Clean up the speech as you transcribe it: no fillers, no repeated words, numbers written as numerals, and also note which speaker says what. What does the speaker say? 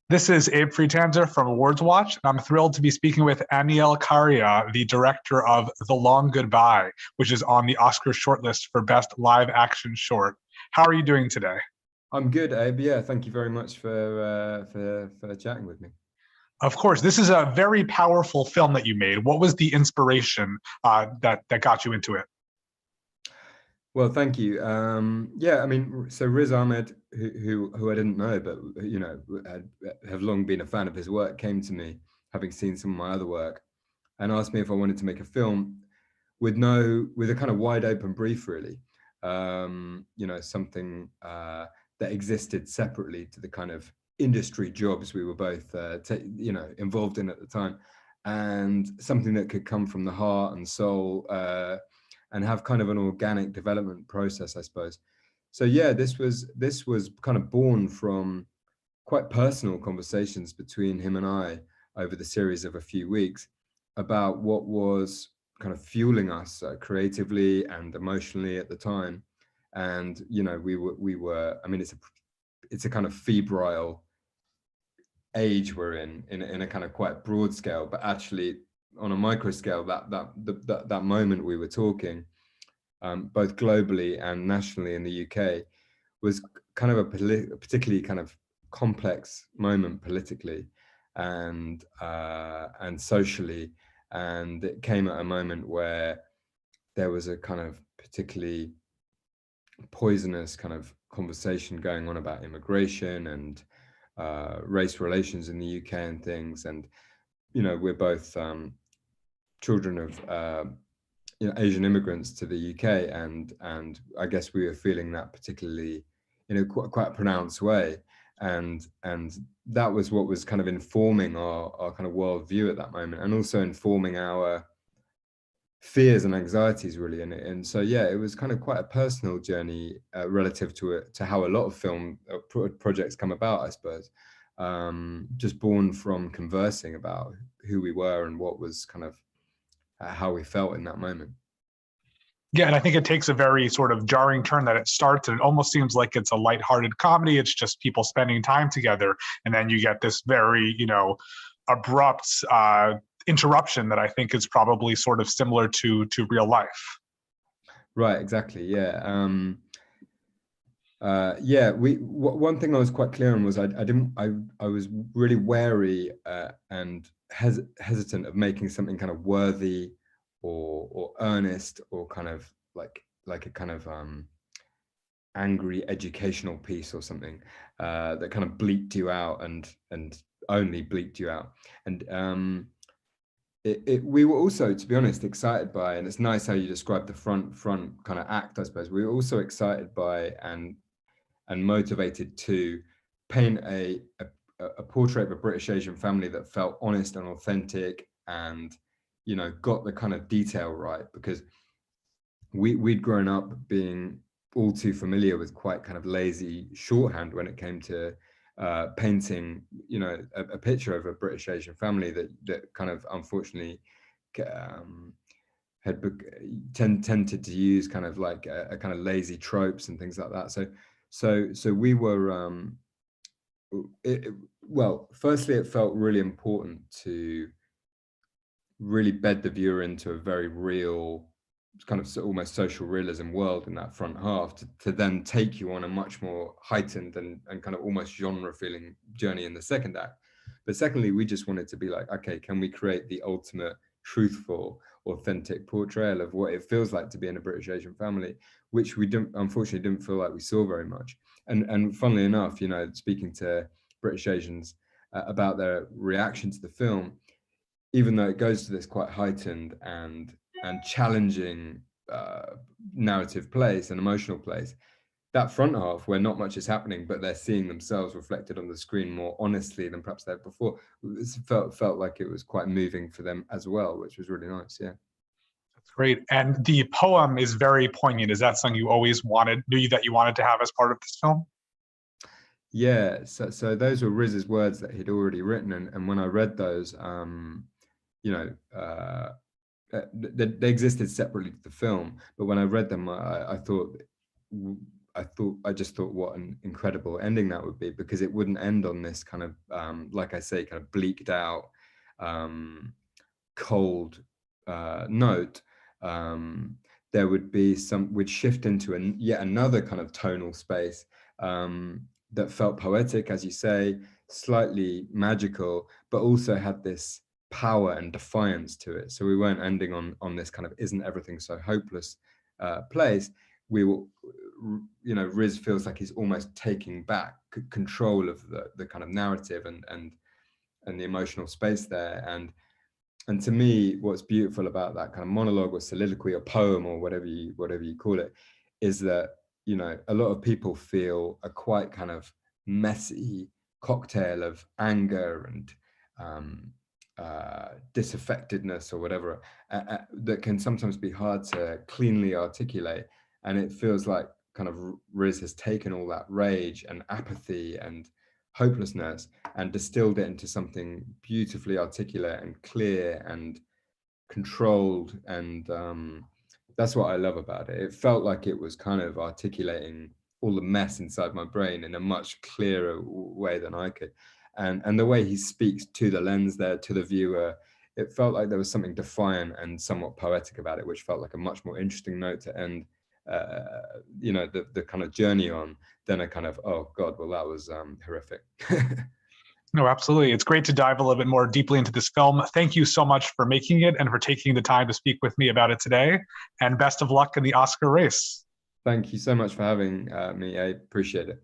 Speaker 1: This is Abe Freetanzer from Awards Watch, and I'm thrilled to be speaking with Aneil Karia, the director of The Long Goodbye, which is on the Oscar shortlist for Best Live Action Short. How are you doing today?
Speaker 2: I'm good, Abe. Yeah, thank you very much for chatting with me.
Speaker 1: Of course, this is a very powerful film that you made. What was the inspiration that got you into it?
Speaker 2: Well, thank you. Yeah, I mean, so Riz Ahmed, who I didn't know, but have long been a fan of his work, came to me, having seen some of my other work, and asked me if I wanted to make a film with a kind of wide open brief, really. Something that existed separately to the kind of industry jobs we were both, involved in at the time, and something that could come from the heart and soul. And have kind of an organic development process, I suppose. So yeah, this was kind of born from quite personal conversations between him and I over the series of a few weeks about what was kind of fueling us creatively and emotionally at the time. And we were. I mean, it's a kind of febrile age we're in a kind of quite broad scale, but actually on a micro scale, that moment we were talking, both globally and nationally in the UK, was kind of a particularly kind of complex moment politically and socially, and it came at a moment where there was a kind of particularly poisonous kind of conversation going on about immigration and race relations in the UK and things. And we're both children of Asian immigrants to the UK, and I guess we were feeling that particularly quite a pronounced way, and that was what was kind of informing our kind of worldview at that moment, and also informing our fears and anxieties, really. And so yeah, it was kind of quite a personal journey relative to how a lot of film projects come about, I suppose. Just born from conversing about who we were and what was kind of how we felt in that moment.
Speaker 1: Yeah, and I think it takes a very sort of jarring turn that it starts, and it almost seems like it's a lighthearted comedy. It's just people spending time together, and then you get this very, abrupt interruption that I think is probably sort of similar to real life.
Speaker 2: Right, exactly. Yeah. One thing I was quite clear on was I was really wary and hesitant of making something kind of worthy or earnest or kind of like a kind of angry educational piece or something that kind of bleeped you out and only bleeped you out. And we were also, to be honest, excited by, and it's nice how you described the front kind of act, I suppose. We were also excited by and motivated to paint a portrait of a British Asian family that felt honest and authentic, and got the kind of detail right, because we'd grown up being all too familiar with quite kind of lazy shorthand when it came to painting a picture of a British Asian family that kind of unfortunately had tended to use kind of like a kind of lazy tropes and things like that. So we were well, firstly, it felt really important to really bed the viewer into a very real kind of almost social realism world in that front half, to then take you on a much more heightened and kind of almost genre feeling journey in the second act. But secondly, we just wanted to be like, okay, can we create the ultimate truthful, authentic portrayal of what it feels like to be in a British Asian family, which we unfortunately didn't feel like we saw very much. And funnily enough, speaking to British Asians about their reaction to the film, even though it goes to this quite heightened and challenging narrative place and emotional place, that front half where not much is happening, but they're seeing themselves reflected on the screen more honestly than perhaps they had before, it felt like it was quite moving for them as well, which was really nice. Yeah.
Speaker 1: That's great. And the poem is very poignant. Is that something you always knew that you wanted to have as part of this film?
Speaker 2: Yeah, so those were Riz's words that he'd already written, and when I read those, they existed separately to the film, but when I read them, I thought I just thought what an incredible ending that would be, because it wouldn't end on this kind of, like I say, kind of bleaked out, cold note. There would be would shift into yet another kind of tonal space that felt poetic, as you say, slightly magical, but also had this power and defiance to it. So we weren't ending on this kind of isn't everything so hopeless place. We will, you know, Riz feels like he's almost taking back control of the kind of narrative and the emotional space there. And to me, what's beautiful about that kind of monologue or soliloquy or poem or whatever you call it, is that, you know, a lot of people feel a quite kind of messy cocktail of anger and disaffectedness or whatever that can sometimes be hard to cleanly articulate. And it feels like kind of Riz has taken all that rage and apathy and hopelessness and distilled it into something beautifully articulate and clear and controlled. And that's what I love about it. It felt like it was kind of articulating all the mess inside my brain in a much clearer way than I could. And the way he speaks to the lens there, to the viewer, it felt like there was something defiant and somewhat poetic about it, which felt like a much more interesting note to end you know, the kind of journey on, than a kind of, oh God, well, that was horrific.
Speaker 1: No, absolutely. It's great to dive a little bit more deeply into this film. Thank you so much for making it and for taking the time to speak with me about it today. And best of luck in the Oscar race.
Speaker 2: Thank you so much for having me. I appreciate it.